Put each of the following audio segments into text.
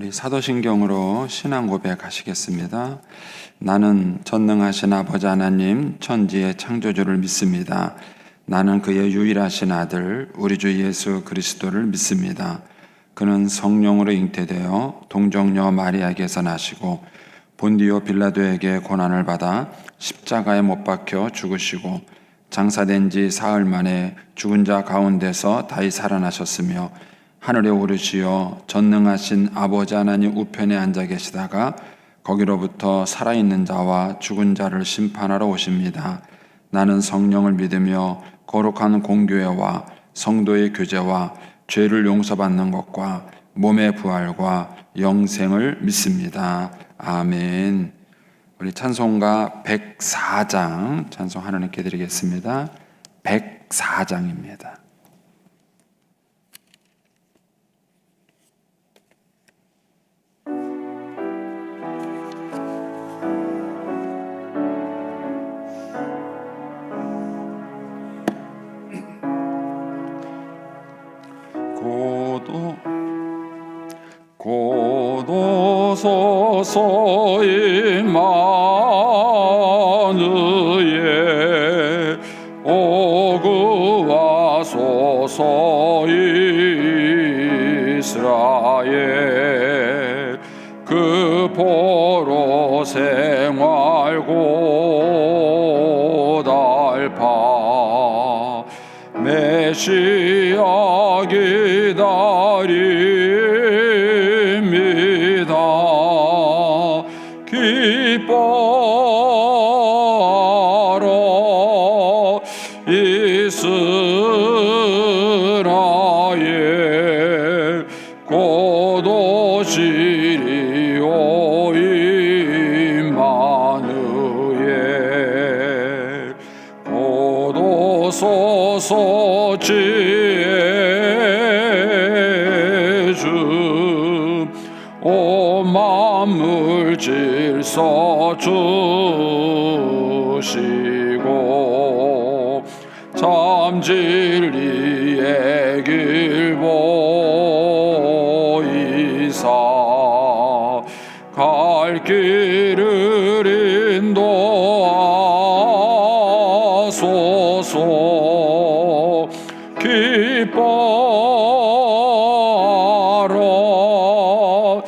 우리 사도신경으로 신앙 고백하시겠습니다. 나는 전능하신 아버지 하나님 천지의 창조주를 믿습니다. 나는 그의 유일하신 아들 우리 주 예수 그리스도를 믿습니다. 그는 성령으로 잉태되어 동정녀 마리아에게서 나시고 본디오 빌라도에게 고난을 받아 십자가에 못 박혀 죽으시고 장사된 지 사흘 만에 죽은 자 가운데서 다시 살아나셨으며 하늘에 오르시어 전능하신 아버지 하나님 우편에 앉아 계시다가 거기로부터 살아있는 자와 죽은 자를 심판하러 오십니다. 나는 성령을 믿으며 거룩한 공교회와 성도의 교제와 죄를 용서받는 것과 몸의 부활과 영생을 믿습니다. 아멘. 우리 찬송가 104장 찬송 하나님께 드리겠습니다. 104장입니다. 고도 서서 임마누엘 오구와 소서 이스라엘 그 포로 생활 고달파 메시아 기다립니다. 기뻐하라 이스라엘 곧 오시리오 임마누엘 곧 오소서 지혜 주 오 만물 질서 주시고 참 진리의 길 보이사 갈 길을 인도하소서. 기뻐하라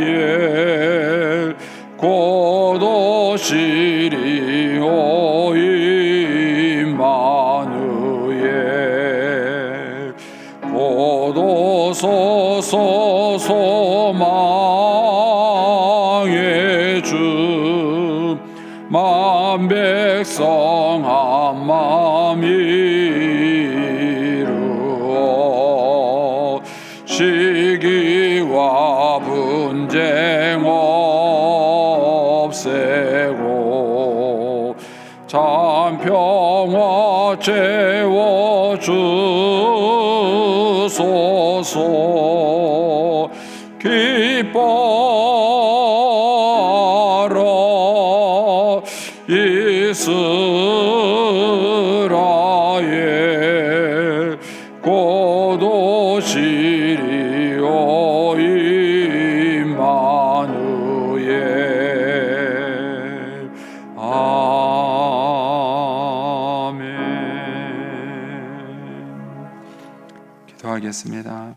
이스라엘 곧 오시리오 임마누엘 곧 오소서 소망의 주 만 백성 한 마음 이루어 시기와 분쟁 없애고 참 평화 채워주소서. 기뻐하라 이스라엘 곧 오시리오 임마누엘. 아멘. 기도하겠습니다.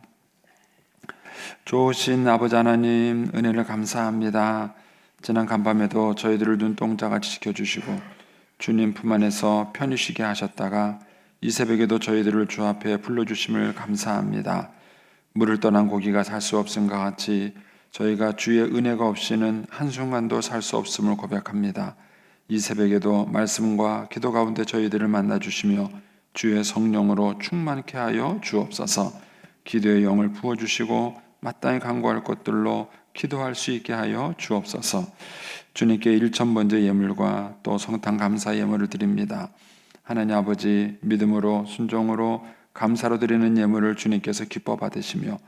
좋으신 아버지 하나님 은혜를 감사합니다. 지난 간밤에도 저희들을 눈동자같이 지켜주시고 주님 품 안에서 편히 쉬게 하셨다가 이 새벽에도 저희들을 주 앞에 불러주심을 감사합니다. 물을 떠난 고기가 살 수 없음과 같이 저희가 주의 은혜가 없이는 한순간도 살 수 없음을 고백합니다. 이 새벽에도 말씀과 기도 가운데 저희들을 만나주시며 주의 성령으로 충만케 하여 주옵소서. 기도의 영을 부어주시고 마땅히 간구할 것들로 기도할 수 있게 하여 주옵소서. 주님께 일천번제 예물과 또 성탄 감사 예물을 드립니다. 하나님 아버지, 믿음으로 순종으로 감사로 드리는 예물을 주님께서 기뻐 받으시며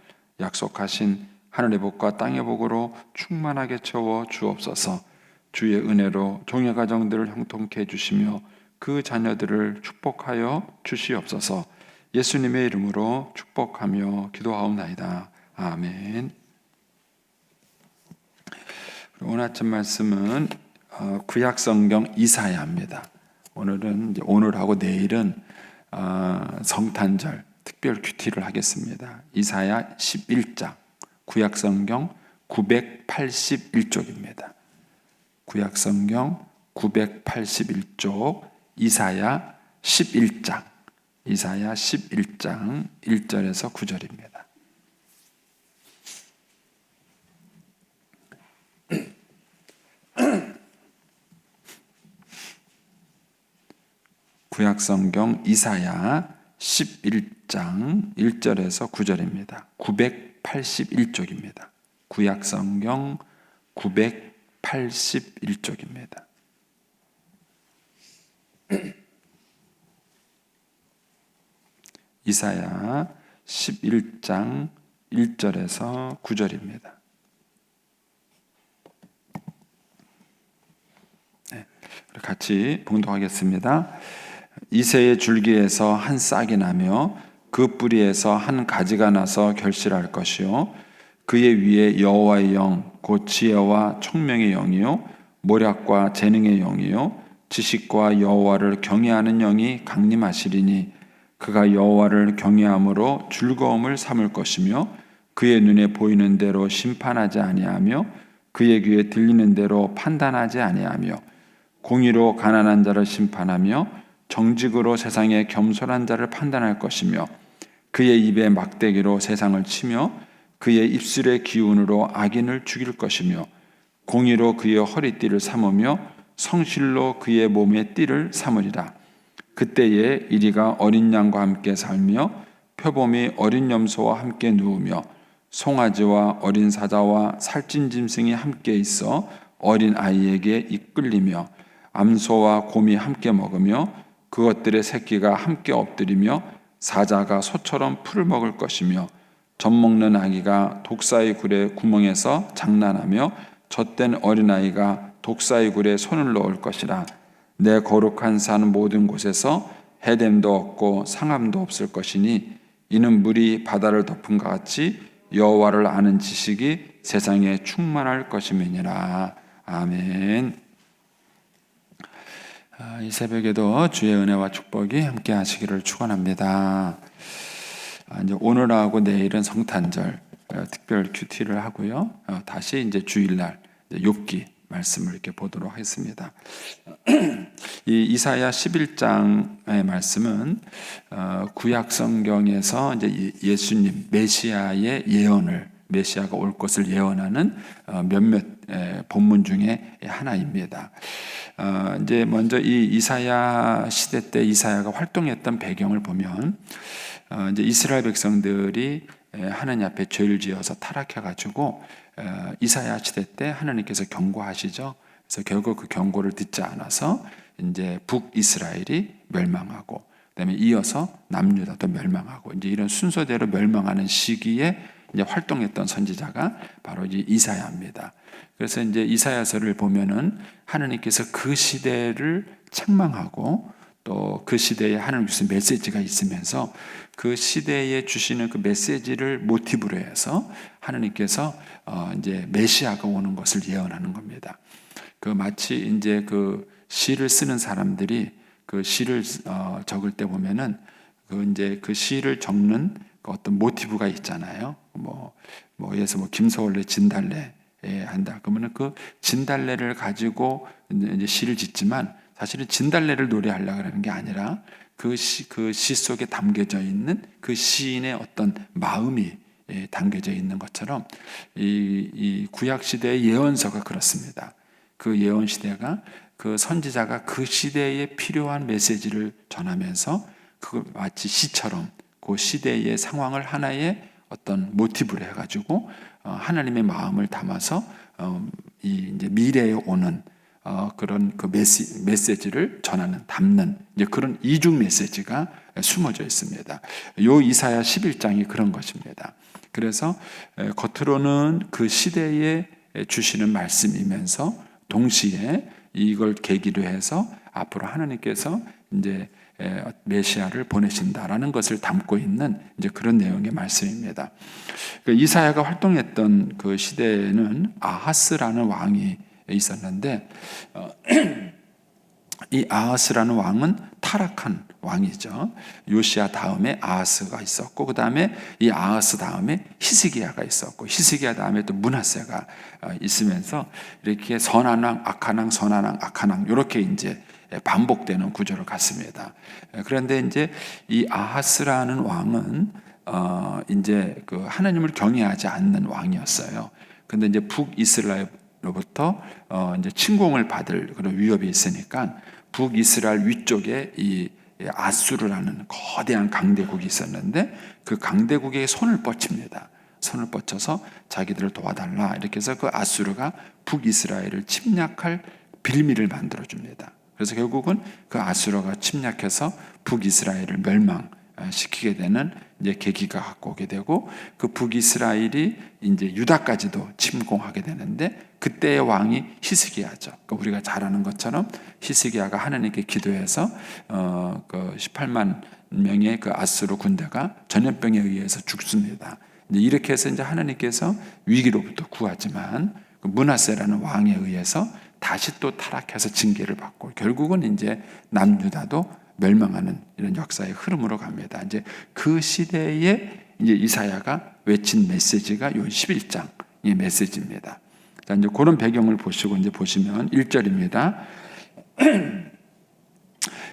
약속하신 하늘의 복과 땅의 복으로 충만하게 채워 주옵소서. 주의 은혜로 종의 가정들을 형통케 해주시며 그 자녀들을 축복하여 주시옵소서. 예수님의 이름으로 축복하며 기도하옵나이다. 아멘. 오늘 아침 말씀은 구약성경 이사야입니다. 오늘은 오늘하고 내일은 성탄절 특별 큐티를 하겠습니다. 이사야 11장, 구약성경 981쪽입니다. 구약성경 981쪽 이사야 11장, 이사야 11장 1절에서 9절입니다. 구약성경 이사야 11장 1절에서 9절입니다. 981쪽입니다. 구약성경 981쪽입니다. 이사야 11장 1절에서 9절입니다. 네, 같이 봉독하겠습니다. 이새의 줄기에서 한 싹이 나며 그 뿌리에서 한 가지가 나서 결실할 것이요 그의 위에 여호와의 영 곧 지혜와 총명의 영이요 모략과 재능의 영이요 지식과 여호와를 경외하는 영이 강림하시리니 그가 여호와를 경외함으로 즐거움을 삼을 것이며 그의 눈에 보이는 대로 심판하지 아니하며 그의 귀에 들리는 대로 판단하지 아니하며 공의로 가난한 자를 심판하며 정직으로 세상의 겸손한 자를 판단할 것이며 그의 입에 막대기로 세상을 치며 그의 입술의 기운으로 악인을 죽일 것이며 공의로 그의 허리띠를 삼으며 성실로 그의 몸의 띠를 삼으리라. 그때에 이리가 어린 양과 함께 살며 표범이 어린 염소와 함께 누우며 송아지와 어린 사자와 살찐 짐승이 함께 있어 어린 아이에게 이끌리며 암소와 곰이 함께 먹으며 그것들의 새끼가 함께 엎드리며 사자가 소처럼 풀을 먹을 것이며 젖먹는 아기가 독사의 굴에 구멍에서 장난하며 젖된 어린아이가 독사의 굴에 손을 넣을 것이라. 내 거룩한 산 모든 곳에서 해됨도 없고 상함도 없을 것이니 이는 물이 바다를 덮은 것 같이 여호와를 아는 지식이 세상에 충만할 것임이니라. 아멘. 이 새벽에도 주의 은혜와 축복이 함께 하시기를 축원합니다. 이제 오늘하고 내일은 성탄절 특별 큐티를 하고요. 다시 이제 주일날 욥기 말씀을 이렇게 보도록 하겠습니다. 이 이사야 11장의 말씀은 구약 성경에서 이제 예수님 메시아의 예언을 메시아가 올 것을 예언하는 몇몇 본문 중에 하나입니다. 이제 먼저 이 이사야 시대 때 이사야가 활동했던 배경을 보면 이제 이스라엘 백성들이 하나님 앞에 죄를 지어서 타락해가지고 이사야 시대 때 하나님께서 경고하시죠. 그래서 결국 그 경고를 듣지 않아서 이제 북이스라엘이 멸망하고 그다음에 이어서 남유다도 멸망하고 이제 이런 순서대로 멸망하는 시기에 이제 활동했던 선지자가 바로 이제 이사야입니다. 그래서 이제 이사야서를 보면은 하나님께서 그 시대를 책망하고 또 그 시대에 하나님 주신 메시지가 있으면서 그 시대에 주시는 그 메시지를 모티브로 해서 하나님께서 이제 메시아가 오는 것을 예언하는 겁니다. 그 마치 이제 그 시를 쓰는 사람들이 그 시를 적을 때 보면은 그 이제 그 시를 적는 그 어떤 모티브가 있잖아요. 예서 김서월래 진달래 한다. 그러면은 그 진달래를 가지고 이제 시를 짓지만 사실은 진달래를 노래하려고 하는 게 아니라 그 시 속에 담겨져 있는 그 시인의 어떤 마음이 담겨져 있는 것처럼 이 구약 시대의 예언서가 그렇습니다. 그 예언 시대가 그 선지자가 그 시대에 필요한 메시지를 전하면서 그 마치 시처럼 그 시대의 상황을 하나의 어떤 모티브로 해가지고 하나님의 마음을 담아서 이 이제 미래에 오는 그런 그 메시지를 전하는 담는 이제 그런 이중 메시지가 숨어져 있습니다. 요 이사야 11장이 그런 것입니다. 그래서 겉으로는 그 시대에 주시는 말씀이면서 동시에 이걸 계기로 해서 앞으로 하나님께서 이제 메시아를 보내신다라는 것을 담고 있는 이제 그런 내용의 말씀입니다. 이사야가 활동했던 그 시대에는 아하스라는 왕이 있었는데 이 아하스라는 왕은 타락한 왕이죠. 요시야 다음에 아하스가 있었고, 그 다음에 이 아하스 다음에 히스기야가 있었고, 히스기야 다음에 또 므낫세가 있으면서 이렇게 선한 왕, 악한 왕, 선한 왕, 악한 왕 이렇게 이제 반복되는 구조로 갔습니다. 그런데 이제 이 아하스라는 왕은 이제 그 하나님을 경외하지 않는 왕이었어요. 근데 이제 북이스라엘로부터 이제 침공을 받을 그런 위협이 있으니까 북이스라엘 위쪽에 이 아수르라는 거대한 강대국이 있었는데 그 강대국에 손을 뻗칩니다. 손을 뻗쳐서 자기들을 도와달라 이렇게 해서 그 아수르가 북이스라엘을 침략할 빌미를 만들어 줍니다. 그래서 결국은 그 아수르가 침략해서 북이스라엘을 멸망시키게 되는 이제 계기가 갖고 오게 되고, 그 북이스라엘이 이제 유다까지도 침공하게 되는데 그때의 왕이 히스기야죠. 그러니까 우리가 잘 아는 것처럼 히스기야가 하나님께 기도해서 그 18만 명의 그 아수르 군대가 전염병에 의해서 죽습니다. 이제 이렇게 해서 이제 하나님께서 위기로부터 구하지만 그 므낫세라는 왕에 의해서 다시 또 타락해서 징계를 받고 결국은 이제 남유다도 멸망하는 이런 역사의 흐름으로 갑니다. 이제 그 시대에 이제 이사야가 외친 메시지가 요 11장의 메시지입니다. 자, 이제 그런 배경을 보시고 이제 보시면 1절입니다.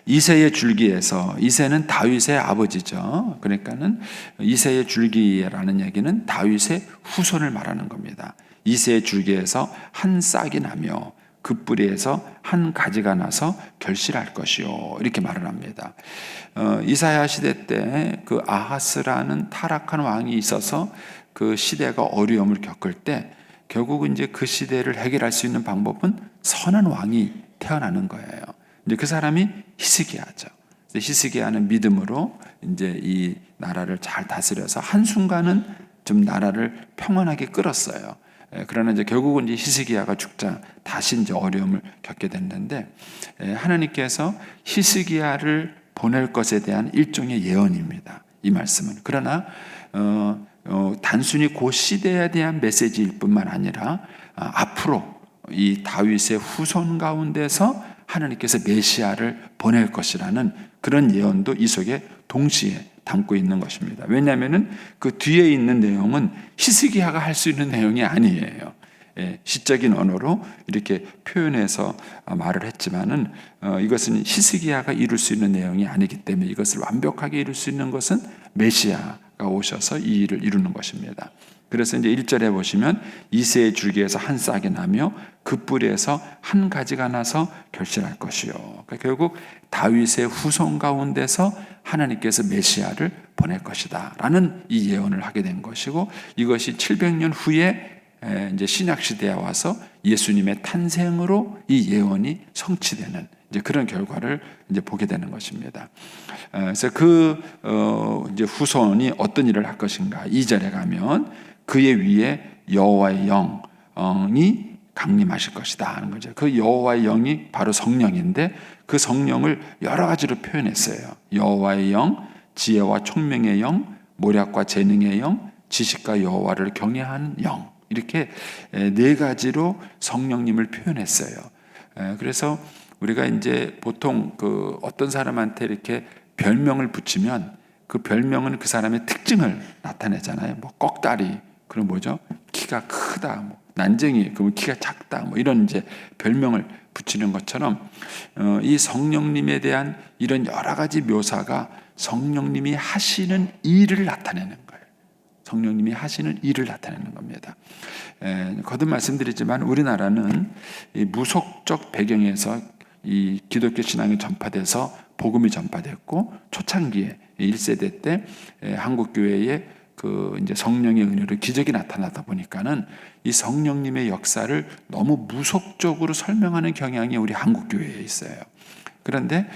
이새의 줄기에서, 이새는 다윗의 아버지죠. 그러니까는 이새의 줄기라는 얘기는 다윗의 후손을 말하는 겁니다. 이새의 줄기에서 한 싹이 나며 그 뿌리에서 한 가지가 나서 결실할 것이요, 이렇게 말을 합니다. 이사야 시대 때 그 아하스라는 타락한 왕이 있어서 그 시대가 어려움을 겪을 때 결국은 이제 그 시대를 해결할 수 있는 방법은 선한 왕이 태어나는 거예요. 이제 그 사람이 히스기야죠. 히스기야는 믿음으로 이제 이 나라를 잘 다스려서 한순간은 좀 나라를 평온하게 끌었어요. 그러나 이제 결국은 이제 히스기야가 죽자 다시 이제 어려움을 겪게 됐는데, 하나님께서 히스기야를 보낼 것에 대한 일종의 예언입니다. 이 말씀은. 그러나 단순히 그 시대에 대한 메시지일 뿐만 아니라 앞으로 이 다윗의 후손 가운데서 하나님께서 메시아를 보낼 것이라는 그런 예언도 이 속에 동시에 담고 있는 것입니다. 왜냐하면 그 뒤에 있는 내용은 히스기야가 할 수 있는 내용이 아니에요. 시적인 언어로 이렇게 표현해서 말을 했지만은 이것은 히스기야가 이룰 수 있는 내용이 아니기 때문에 이것을 완벽하게 이룰 수 있는 것은 메시아가 오셔서 이 일을 이루는 것입니다. 그래서 이제 1절에 보시면 이새의 줄기에서 한 싹이 나며 그 뿌리에서 한 가지가 나서 결실할 것이요. 그러니까 결국 다윗의 후손 가운데서 하나님께서 메시아를 보낼 것이다 라는 이 예언을 하게 된 것이고, 이것이 700년 후에 이제 신약 시대에 와서 예수님의 탄생으로 이 예언이 성취되는 이제 그런 결과를 이제 보게 되는 것입니다. 그래서 그 이제 후손이 어떤 일을 할 것인가? 2절에 가면 그의 위에 여호와의 영이 강림하실 것이다 하는 거죠. 그 여호와의 영이 바로 성령인데 그 성령을 여러 가지로 표현했어요. 여호와의 영, 지혜와 총명의 영, 모략과 재능의 영, 지식과 여호와를 경외하는 영, 이렇게 네 가지로 성령님을 표현했어요. 그래서 우리가 이제 보통 그 어떤 사람한테 이렇게 별명을 붙이면 그 별명은 그 사람의 특징을 나타내잖아요. 뭐 꺽다리, 그럼 뭐죠? 키가 크다, 뭐 난쟁이, 그러면 키가 작다, 뭐 이런 이제 별명을 붙이는 것처럼 이 성령님에 대한 이런 여러 가지 묘사가 성령님이 하시는 일을 나타내는 거예요. 성령님이 하시는 일을 나타내는 겁니다. 거듭 말씀드리지만 우리나라는 이 무속적 배경에서 이 기독교 신앙이 전파돼서 복음이 전파됐고, 초창기에 1세대 때 한국 교회에 그 이제 성령의 은혜로 기적이 나타나다 보니까는 이 성령님의 역사를 너무 무속적으로 설명하는 경향이 우리 한국 교회에 있어요. 그런데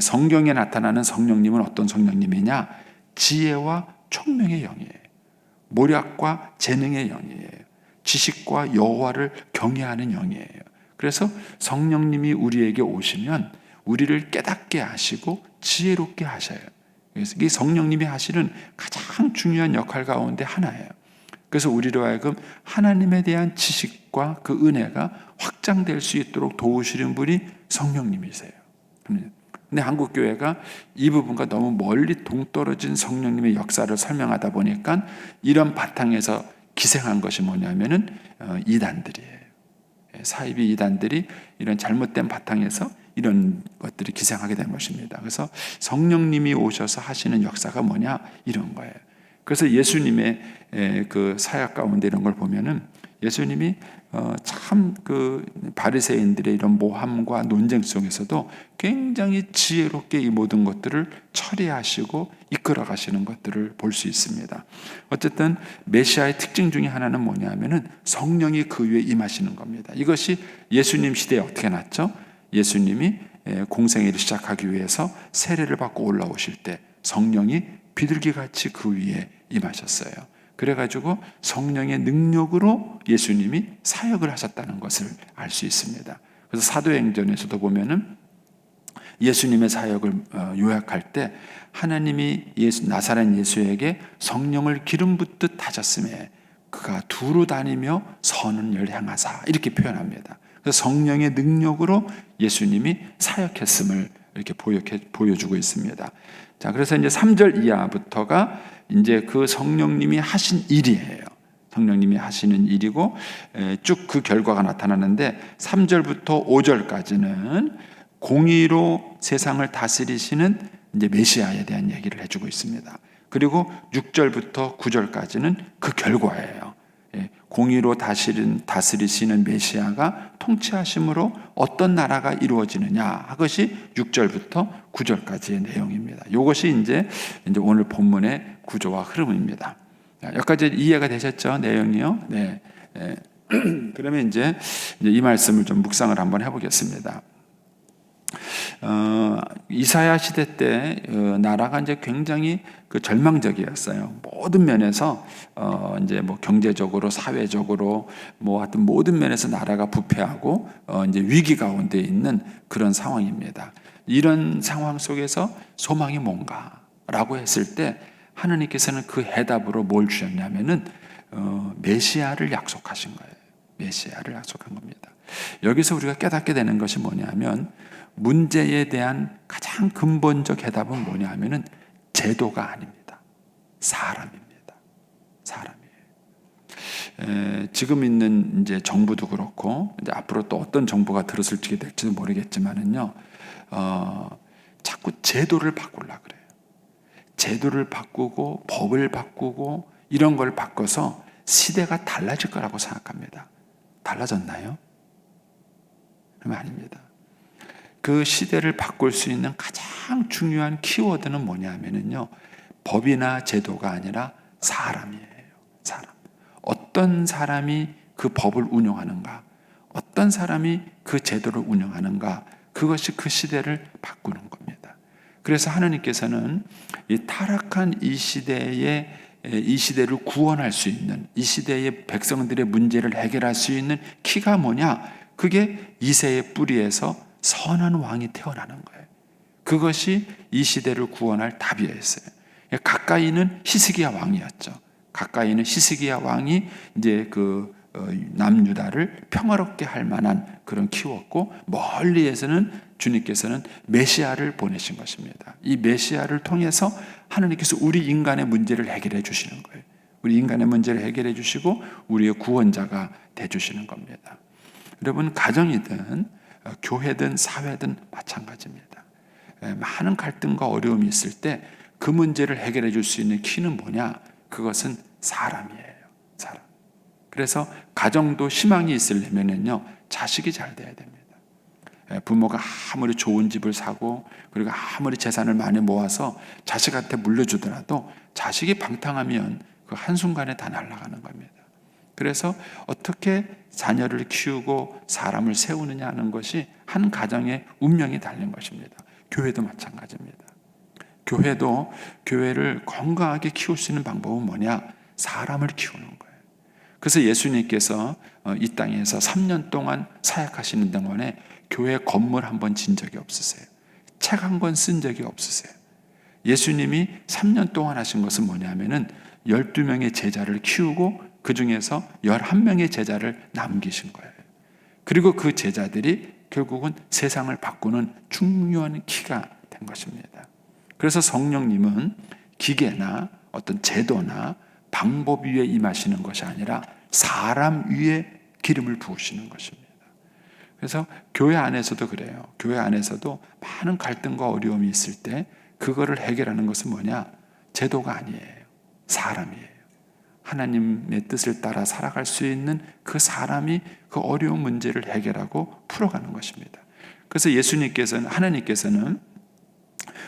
성경에 나타나는 성령님은 어떤 성령님이냐? 지혜와 총명의 영이에요. 모략과 재능의 영이에요. 지식과 여호와를 경외하는 영이에요. 그래서 성령님이 우리에게 오시면 우리를 깨닫게 하시고 지혜롭게 하셔요. 그래서 이 성령님이 하시는 가장 중요한 역할 가운데 하나예요. 그래서 우리로 하여금 하나님에 대한 지식과 그 은혜가 확장될 수 있도록 도우시는 분이 성령님이세요. 근데 한국교회가 이 부분과 너무 멀리 동떨어진 성령님의 역사를 설명하다 보니까 이런 바탕에서 기생한 것이 뭐냐면은 이단들이에요. 사이비 이단들이 이런 잘못된 바탕에서 이런 것들이 기생하게 된 것입니다. 그래서 성령님이 오셔서 하시는 역사가 뭐냐 이런 거예요. 그래서 예수님의 그 사역 가운데 이런 걸 보면은 예수님이 참 그 바리새인들의 이런 모함과 논쟁 속에서도 굉장히 지혜롭게 이 모든 것들을 처리하시고 이끌어 가시는 것들을 볼 수 있습니다. 어쨌든 메시아의 특징 중에 하나는 뭐냐면은 성령이 그 위에 임하시는 겁니다. 이것이 예수님 시대에 어떻게 났죠? 예수님이 공생애를 시작하기 위해서 세례를 받고 올라오실 때 성령이 비둘기같이 그 위에 임하셨어요. 그래가지고 성령의 능력으로 예수님이 사역을 하셨다는 것을 알 수 있습니다. 그래서 사도행전에서도 보면은 예수님의 사역을 요약할 때 하나님이 나사렛 예수에게 성령을 기름 붓듯 하셨음에 그가 두루 다니며 선은 일 행하사 이렇게 표현합니다. 그래서 성령의 능력으로 예수님이 사역했음을 이렇게 보여주고 있습니다. 자, 그래서 이제 3절 이하부터가 이제 그 성령님이 하신 일이에요. 성령님이 하시는 일이고 쭉 그 결과가 나타나는데 3절부터 5절까지는 공의로 세상을 다스리시는 이제 메시아에 대한 얘기를 해주고 있습니다. 그리고 6절부터 9절까지는 그 결과예요. 공의로 다스리시는 메시아가 통치하심으로 어떤 나라가 이루어지느냐 그것이 6절부터 9절까지의 내용입니다. 이것이 이제 오늘 본문의 구조와 흐름입니다. 여기까지 이해가 되셨죠? 내용이요. 네. 그러면 이제 이 말씀을 좀 묵상을 한번 해보겠습니다. 이사야 시대 때 나라가 이제 굉장히 그 절망적이었어요. 모든 면에서 이제 뭐 경제적으로, 사회적으로, 뭐 하여튼 모든 면에서 나라가 부패하고 이제 위기 가운데 있는 그런 상황입니다. 이런 상황 속에서 소망이 뭔가라고 했을 때 하나님께서는 그 해답으로 뭘 주셨냐면은 메시아를 약속하신 거예요. 메시아를 약속한 겁니다. 여기서 우리가 깨닫게 되는 것이 뭐냐면 문제에 대한 가장 근본적 해답은 뭐냐면은 제도가 아닙니다. 사람입니다. 사람이에요. 지금 있는 이제 정부도 그렇고 이제 앞으로 또 어떤 정부가 들어설지게 될지도 모르겠지만은요, 자꾸 제도를 바꾸려 그래요. 제도를 바꾸고 법을 바꾸고 이런 걸 바꿔서 시대가 달라질 거라고 생각합니다. 달라졌나요? 그러면 아닙니다. 그 시대를 바꿀 수 있는 가장 중요한 키워드는 뭐냐면요, 법이나 제도가 아니라 사람이에요. 사람. 어떤 사람이 그 법을 운영하는가, 어떤 사람이 그 제도를 운영하는가, 그것이 그 시대를 바꾸는 겁니다. 그래서 하나님께서는 이 타락한 이 시대를 구원할 수 있는, 이 시대의 백성들의 문제를 해결할 수 있는 키가 뭐냐? 그게 이새의 뿌리에서 선한 왕이 태어나는 거예요. 그것이 이 시대를 구원할 답이었어요. 가까이는 히스기야 왕이었죠. 가까이는 히스기야 왕이 이제 그 남유다를 평화롭게 할 만한 그런 키웠고, 멀리에서는 주님께서는 메시아를 보내신 것입니다. 이 메시아를 통해서 하나님께서 우리 인간의 문제를 해결해 주시는 거예요. 우리 인간의 문제를 해결해 주시고 우리의 구원자가 돼 주시는 겁니다. 여러분, 가정이든 교회든 사회든 마찬가지입니다. 많은 갈등과 어려움이 있을 때 그 문제를 해결해 줄 수 있는 키는 뭐냐? 그것은 사람이에요. 사람. 그래서 가정도 희망이 있으려면요, 자식이 잘 돼야 됩니다. 부모가 아무리 좋은 집을 사고 그리고 아무리 재산을 많이 모아서 자식한테 물려주더라도 자식이 방탕하면 그 한순간에 다 날아가는 겁니다. 그래서 어떻게 자녀를 키우고 사람을 세우느냐 하는 것이 한 가정의 운명이 달린 것입니다. 교회도 마찬가지입니다. 교회를 건강하게 키울 수 있는 방법은 뭐냐? 사람을 키우는 거예요. 그래서 예수님께서 이 땅에서 3년 동안 사역하시는 동안에 교회 건물 한 번 진 적이 없으세요. 책 한 권 쓴 적이 없으세요. 예수님이 3년 동안 하신 것은 뭐냐면은 12명의 제자를 키우고 그 중에서 11명의 제자를 남기신 거예요. 그리고 그 제자들이 결국은 세상을 바꾸는 중요한 키가 된 것입니다. 그래서 성령님은 기계나 어떤 제도나 방법 위에 임하시는 것이 아니라 사람 위에 기름을 부으시는 것입니다. 그래서 교회 안에서도 그래요. 교회 안에서도 많은 갈등과 어려움이 있을 때 그거를 해결하는 것은 뭐냐? 제도가 아니에요. 사람이에요. 하나님의 뜻을 따라 살아갈 수 있는 그 사람이 그 어려운 문제를 해결하고 풀어가는 것입니다. 그래서 하나님께서는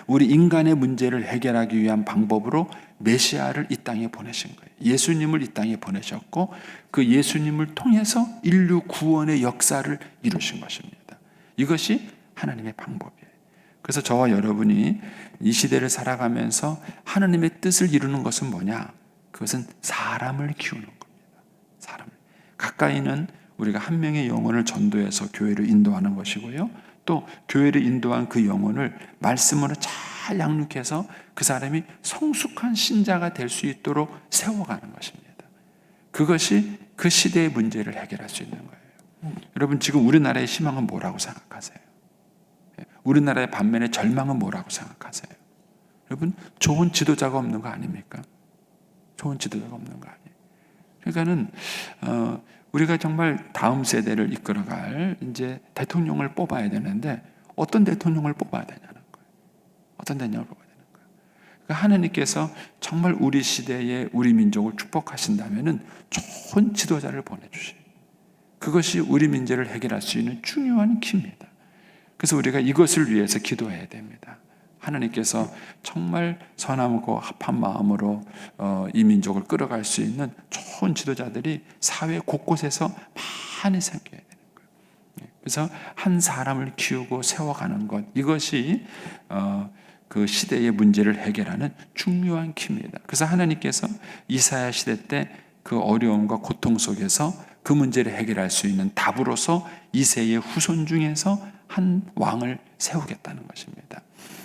우리 인간의 문제를 해결하기 위한 방법으로 메시아를 이 땅에 보내신 거예요. 예수님을 이 땅에 보내셨고 그 예수님을 통해서 인류 구원의 역사를 이루신 것입니다. 이것이 하나님의 방법이에요. 그래서 저와 여러분이 이 시대를 살아가면서 하나님의 뜻을 이루는 것은 뭐냐? 그것은 사람을 키우는 겁니다. 사람을. 가까이는 우리가 한 명의 영혼을 전도해서 교회를 인도하는 것이고요. 또 교회를 인도한 그 영혼을 말씀으로 잘 양육해서 그 사람이 성숙한 신자가 될 수 있도록 세워가는 것입니다. 그것이 그 시대의 문제를 해결할 수 있는 거예요. 여러분 지금 우리나라의 희망은 뭐라고 생각하세요? 우리나라의 반면에 절망은 뭐라고 생각하세요? 여러분 좋은 지도자가 없는 거 아닙니까? 좋은 지도자가 없는 거 아니에요. 그러니까는 우리가 정말 다음 세대를 이끌어갈 이제 대통령을 뽑아야 되는데 어떤 대통령을 뽑아야 되냐는 거예요. 어떤 대통령을 뽑아야 되는 거예요. 그러니까 하나님께서 정말 우리 시대에 우리 민족을 축복하신다면은 좋은 지도자를 보내주세요. 그것이 우리 문제를 해결할 수 있는 중요한 키입니다. 그래서 우리가 이것을 위해서 기도해야 됩니다. 하나님께서 정말 선하고 합한 마음으로 이 민족을 끌어갈 수 있는 좋은 지도자들이 사회 곳곳에서 많이 생겨야 되는 거예요. 그래서 한 사람을 키우고 세워가는 것, 이것이 그 시대의 문제를 해결하는 중요한 키입니다. 그래서 하나님께서 이사야 시대 때 그 어려움과 고통 속에서 그 문제를 해결할 수 있는 답으로서 이새의 후손 중에서 한 왕을 세우겠다는 것입니다.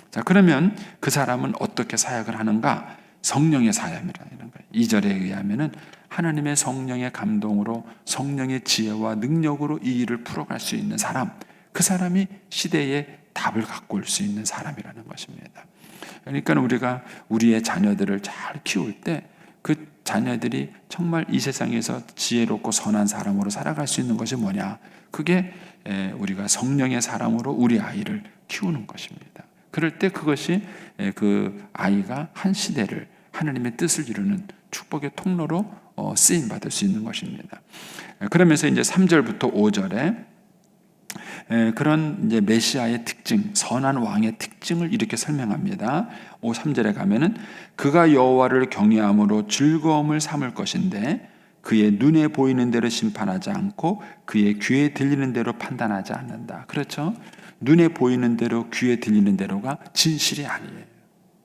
자, 그러면 그 사람은 어떻게 사역을 하는가? 성령의 사역이라는 거예요. 2절에 의하면은 하나님의 성령의 감동으로 성령의 지혜와 능력으로 이 일을 풀어갈 수 있는 사람, 그 사람이 시대의 답을 갖고 올 수 있는 사람이라는 것입니다. 그러니까 우리가 우리의 자녀들을 잘 키울 때 그 자녀들이 정말 이 세상에서 지혜롭고 선한 사람으로 살아갈 수 있는 것이 뭐냐? 그게 우리가 성령의 사람으로 우리 아이를 키우는 것입니다. 그럴 때 그것이 그 아이가 한 시대를 하나님의 뜻을 이루는 축복의 통로로 쓰임 받을 수 있는 것입니다. 그러면서 이제 3절부터 5절에 그런 이제 메시아의 특징, 선한 왕의 특징을 이렇게 설명합니다. 3절에 가면은 그가 여호와를 경외함으로 즐거움을 삼을 것인데 그의 눈에 보이는 대로 심판하지 않고 그의 귀에 들리는 대로 판단하지 않는다. 그렇죠? 눈에 보이는 대로 귀에 들리는 대로가 진실이 아니에요.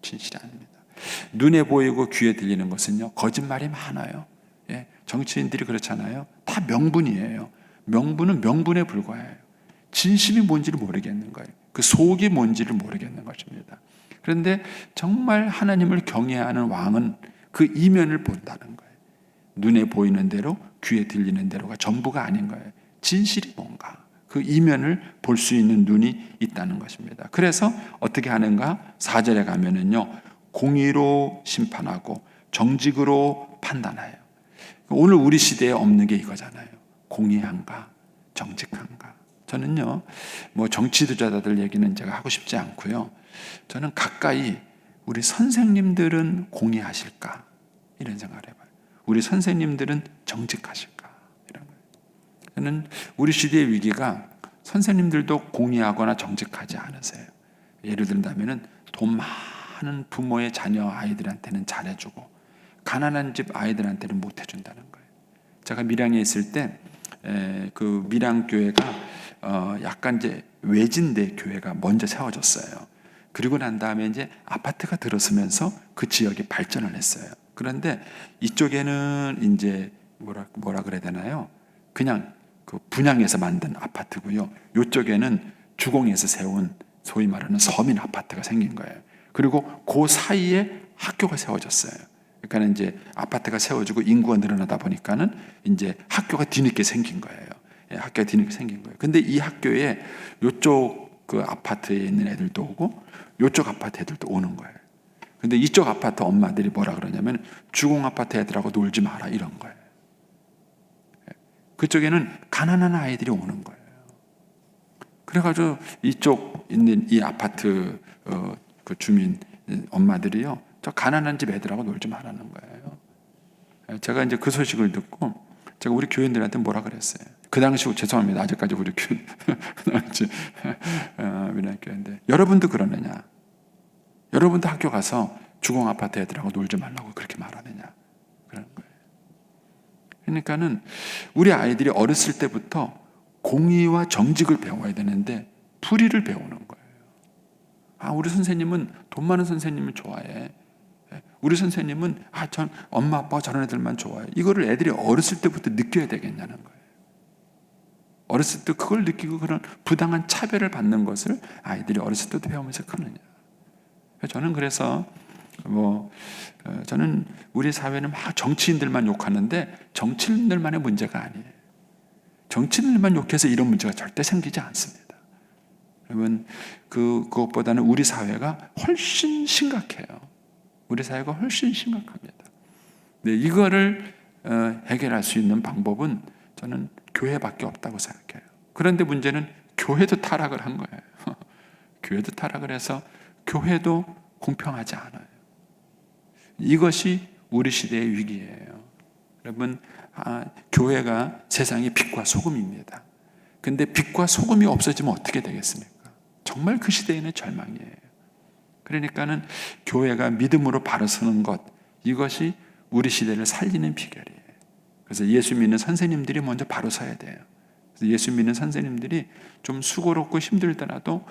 진실이 아닙니다. 눈에 보이고 귀에 들리는 것은요, 거짓말이 많아요. 예, 정치인들이 그렇잖아요. 다 명분이에요. 명분은 명분에 불과해요. 진심이 뭔지를 모르겠는 거예요. 그 속이 뭔지를 모르겠는 것입니다. 그런데 정말 하나님을 경외하는 왕은 그 이면을 본다는 거예요. 눈에 보이는 대로 귀에 들리는 대로가 전부가 아닌 거예요. 진실이 뭔가 그 이면을 볼 수 있는 눈이 있다는 것입니다. 그래서 어떻게 하는가? 4절에 가면은요, 공의로 심판하고 정직으로 판단해요. 오늘 우리 시대에 없는 게 이거잖아요. 공의한가, 정직한가. 저는요, 뭐 정치주자들 얘기는 제가 하고 싶지 않고요. 저는 가까이 우리 선생님들은 공의하실까? 이런 생각을 해봐요. 우리 선생님들은 정직하실까? 이런 거예요. 저는 우리 시대의 위기가 선생님들도 공의하거나 정직하지 않으세요. 예를 든다면은 돈 많은 부모의 자녀 아이들한테는 잘해주고 가난한 집 아이들한테는 못해준다는 거예요. 제가 밀양에 있을 때 그 밀양 교회가 약간 이제 외진데 교회가 먼저 세워졌어요. 그리고 난 다음에 이제 아파트가 들어서면서 그 지역이 발전을 했어요. 그런데 이쪽에는 이제 뭐라 그래야 되나요? 그냥 그 분양해서 만든 아파트고요. 이쪽에는 주공에서 세운 소위 말하는 서민 아파트가 생긴 거예요. 그리고 그 사이에 학교가 세워졌어요. 그러니까 이제 아파트가 세워지고 인구가 늘어나다 보니까는 이제 학교가 뒤늦게 생긴 거예요. 학교가 뒤늦게 생긴 거예요. 근데 이 학교에 요쪽 그 아파트에 있는 애들도 오고 요쪽 아파트 애들도 오는 거예요. 근데 이쪽 아파트 엄마들이 뭐라 그러냐면 주공 아파트 애들하고 놀지 마라 이런 거예요. 그쪽에는 가난한 아이들이 오는 거예요. 그래가지고 이쪽 있는 이 아파트 그 주민 엄마들이요, 저 가난한 집 애들하고 놀지 말라는 거예요. 제가 이제 그 소식을 듣고 제가 우리 교인들한테 뭐라 그랬어요. 그 당시 죄송합니다. 아직까지 우리 교인 교인데 여러분도 그러느냐? 여러분도 학교 가서 주공 아파트 애들하고 놀지 말라고 그렇게 말하느냐? 그러는 거예요. 그러니까는 우리 아이들이 어렸을 때부터 공의와 정직을 배워야 되는데 불의를 배우는 거예요. 우리 선생님은 돈 많은 선생님을 좋아해. 우리 선생님은 전 엄마 아빠가 저런 애들만 좋아해. 이거를 애들이 어렸을 때부터 느껴야 되겠냐는 거예요. 어렸을 때 그걸 느끼고 그런 부당한 차별을 받는 것을 아이들이 어렸을 때도 배우면서 크느냐. 저는 그래서 저는 우리 사회는 막 정치인들만 욕하는데 정치인들만의 문제가 아니에요. 정치인들만 욕해서 이런 문제가 절대 생기지 않습니다. 여러분, 그것보다는 우리 사회가 훨씬 심각해요. 우리 사회가 훨씬 심각합니다. 네, 이거를 해결할 수 있는 방법은 저는 교회밖에 없다고 생각해요. 그런데 문제는 교회도 타락을 한 거예요. 교회도 타락을 해서 교회도 공평하지 않아요. 이것이 우리 시대의 위기예요. 여러분, 교회가 세상의 빛과 소금입니다. 근데 빛과 소금이 없어지면 어떻게 되겠습니까? 정말 그 시대에는 절망이에요. 그러니까는 교회가 믿음으로 바로 서는 것, 이것이 우리 시대를 살리는 비결이에요. 그래서 예수 믿는 선생님들이 먼저 바로 서야 돼요. 그래서 예수 믿는 선생님들이 좀 수고롭고 힘들더라도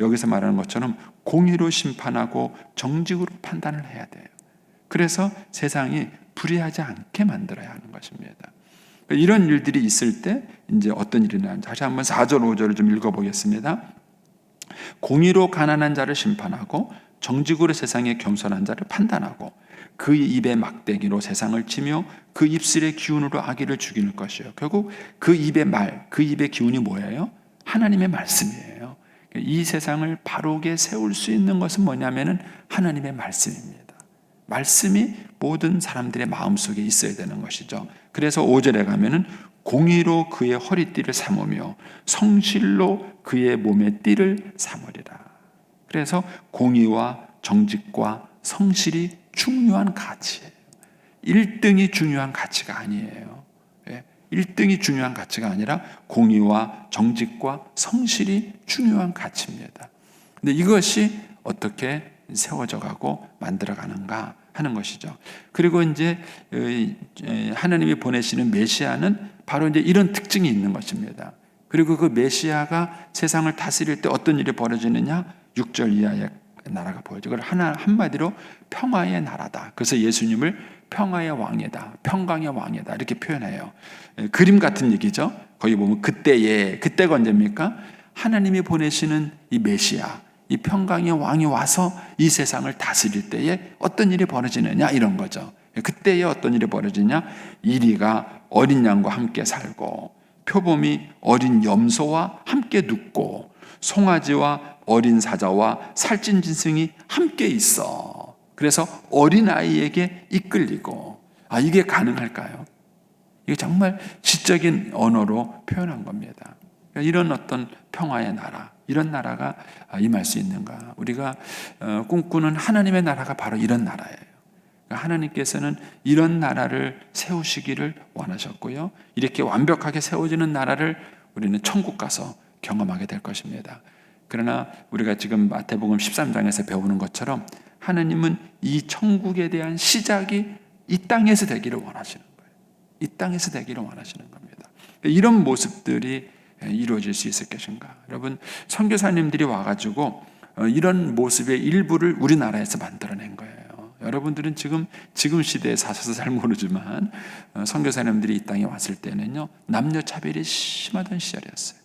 여기서 말하는 것처럼 공의로 심판하고 정직으로 판단을 해야 돼요. 그래서 세상이 불의하지 않게 만들어야 하는 것입니다. 이런 일들이 있을 때 이제 어떤 일이 나는지 다시 한번 4절 5절을 좀 읽어보겠습니다. 공의로 가난한 자를 심판하고 정직으로 세상에 겸손한 자를 판단하고 그 입의 막대기로 세상을 치며 그 입술의 기운으로 악의를 죽이는 것이요. 결국 그 입의 기운이 뭐예요? 하나님의 말씀이에요. 이 세상을 바르게 세울 수 있는 것은 뭐냐면은 하나님의 말씀입니다. 말씀이 모든 사람들의 마음속에 있어야 되는 것이죠. 그래서 5절에 가면은 공의로 그의 허리띠를 삼으며 성실로 그의 몸의 띠를 삼으리라. 그래서 공의와 정직과 성실이 중요한 가치예요. 1등이 중요한 가치가 아니에요. 1등이 중요한 가치가 아니라 공의와 정직과 성실이 중요한 가치입니다. 근데 이것이 어떻게 세워져 가고 만들어 가는가 하는 것이죠. 그리고 이제 하나님이 보내시는 메시아는 바로 이제 이런 특징이 있는 것입니다. 그리고 그 메시아가 세상을 다스릴 때 어떤 일이 벌어지느냐? 6절 이하의 나라가 보여져. 그걸 한마디로 평화의 나라다. 그래서 예수님을 평화의 왕이다, 평강의 왕이다 이렇게 표현해요. 그림 같은 얘기죠. 거기 보면 그때가 언제입니까? 하나님이 보내시는 이 메시아, 이 평강의 왕이 와서 이 세상을 다스릴 때에 어떤 일이 벌어지느냐 이런 거죠. 그때에 어떤 일이 벌어지냐? 이리가 어린 양과 함께 살고 표범이 어린 염소와 함께 눕고 송아지와 어린 사자와 살찐 짐승이 함께 있어. 그래서 어린아이에게 이끌리고 이게 가능할까요? 이게 정말 지적인 언어로 표현한 겁니다. 이런 어떤 평화의 나라, 이런 나라가 임할 수 있는가? 우리가 꿈꾸는 하나님의 나라가 바로 이런 나라예요. 하나님께서는 이런 나라를 세우시기를 원하셨고요. 이렇게 완벽하게 세워지는 나라를 우리는 천국 가서 경험하게 될 것입니다. 그러나 우리가 지금 마태복음 13장에서 배우는 것처럼 하나님은 이 천국에 대한 시작이 이 땅에서 되기를 원하시는 거예요. 이 땅에서 되기를 원하시는 겁니다. 이런 모습들이 이루어질 수 있을 것인가? 여러분, 선교사님들이 와가지고 이런 모습의 일부를 우리나라에서 만들어낸 거예요. 여러분들은 지금 시대에 사셔서 잘 모르지만 선교사님들이 이 땅에 왔을 때는요 남녀 차별이 심하던 시절이었어요.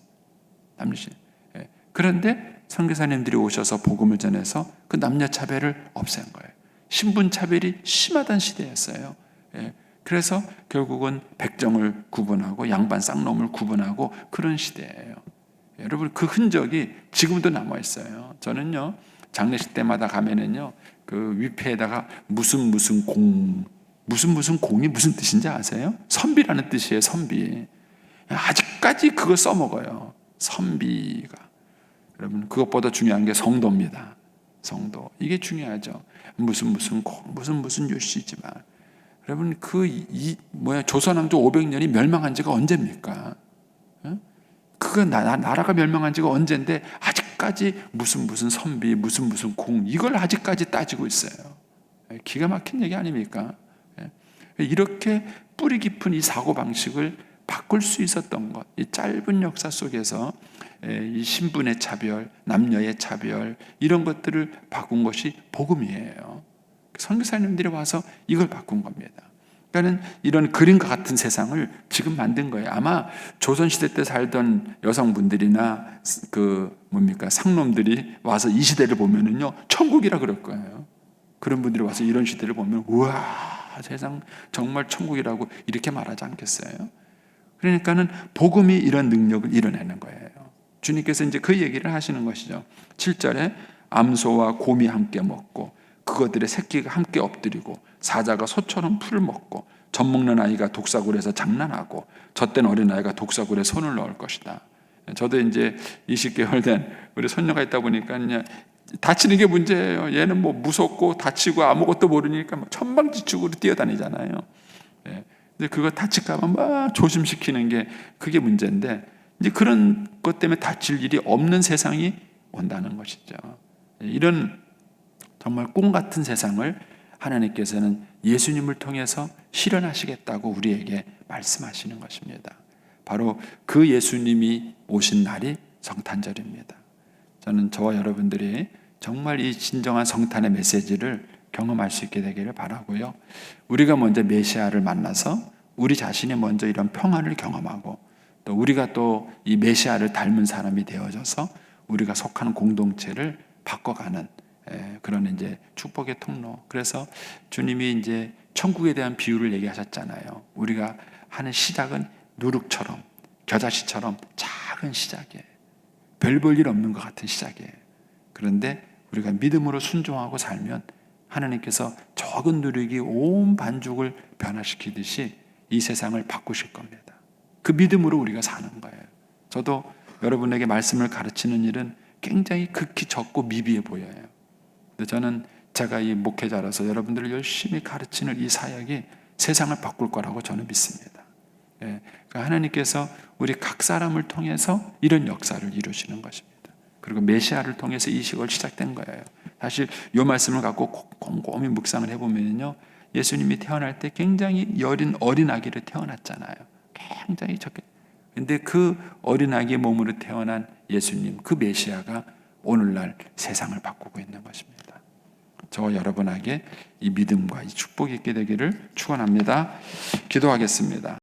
그런데 선교사님들이 오셔서 복음을 전해서 그 남녀 차별을 없앤 거예요. 신분 차별이 심하던 시대였어요. 예. 그래서 결국은 백정을 구분하고 양반 쌍놈을 구분하고 그런 시대예요. 여러분, 그 흔적이 지금도 남아 있어요. 저는요, 장례식 때마다 가면은요, 그 위패에다가 무슨 공, 무슨 공이 무슨 뜻인지 아세요? 선비라는 뜻이에요. 선비. 아직까지 그거 써먹어요. 선비가. 여러분, 그것보다 중요한 게 성도입니다. 성도. 이게 중요하죠. 무슨 공, 무슨 유씨지만. 여러분, 조선 왕조 500년이 멸망한 지가 언제입니까? 그거 나라가 멸망한 지가 언젠데 아직까지 무슨 선비, 무슨 공, 이걸 아직까지 따지고 있어요. 기가 막힌 얘기 아닙니까? 이렇게 뿌리 깊은 이 사고방식을 바꿀 수 있었던 것, 이 짧은 역사 속에서 이 신분의 차별, 남녀의 차별, 이런 것들을 바꾼 것이 복음이에요. 선교사님들이 와서 이걸 바꾼 겁니다. 그러니까 이런 그림과 같은 세상을 지금 만든 거예요. 아마 조선시대 때 살던 여성분들이나 상놈들이 와서 이 시대를 보면은요, 천국이라 그럴 거예요. 그런 분들이 와서 이런 시대를 보면, 우와, 세상 정말 천국이라고 이렇게 말하지 않겠어요? 그러니까는 복음이 이런 능력을 이뤄내는 거예요. 주님께서 이제 그 얘기를 하시는 것이죠. 7절에 암소와 곰이 함께 먹고 그것들의 새끼가 함께 엎드리고 사자가 소처럼 풀을 먹고 젖 먹는 아이가 독사굴에서 장난하고 젖된 어린아이가 독사굴에 손을 넣을 것이다. 저도 이제 20개월 된 우리 손녀가 있다 보니까 그냥 다치는 게 문제예요. 얘는 뭐 무섭고 다치고 아무것도 모르니까 막 천방지축으로 뛰어다니잖아요. 근데 그거 다칠까 봐 막 조심시키는 게 그게 문제인데, 이제 그런 것 때문에 다칠 일이 없는 세상이 온다는 것이죠. 이런 정말 꿈 같은 세상을 하나님께서는 예수님을 통해서 실현하시겠다고 우리에게 말씀하시는 것입니다. 바로 그 예수님이 오신 날이 성탄절입니다. 저는 저와 여러분들이 정말 이 진정한 성탄의 메시지를 경험할 수 있게 되기를 바라고요. 우리가 먼저 메시아를 만나서 우리 자신이 먼저 이런 평안을 경험하고, 또 우리가 또 이 메시아를 닮은 사람이 되어져서 우리가 속하는 공동체를 바꿔가는 그런 이제 축복의 통로. 그래서 주님이 이제 천국에 대한 비유를 얘기하셨잖아요. 우리가 하는 시작은 누룩처럼, 겨자씨처럼 작은 시작이에요. 별 볼 일 없는 것 같은 시작이에요. 그런데 우리가 믿음으로 순종하고 살면 하나님께서 적은 누룩이 온 반죽을 변화시키듯이 이 세상을 바꾸실 겁니다. 그 믿음으로 우리가 사는 거예요. 저도 여러분에게 말씀을 가르치는 일은 굉장히 극히 적고 미비해 보여요. 근데 저는 제가 이 목회자라서 여러분들을 열심히 가르치는 이 사역이 세상을 바꿀 거라고 저는 믿습니다. 그러니까 하나님께서 우리 각 사람을 통해서 이런 역사를 이루시는 것입니다. 그리고 메시아를 통해서 이 시골 시작된 거예요. 사실 이 말씀을 갖고 곰곰이 묵상을 해보면요, 예수님이 태어날 때 굉장히 여린 어린아기를 태어났잖아요. 굉장히 적게. 근데 그 어린아기의 몸으로 태어난 예수님, 그 메시아가 오늘날 세상을 바꾸고 있는 것입니다. 저와 여러분에게 이 믿음과 이 축복이 있게 되기를 축원합니다. 기도하겠습니다.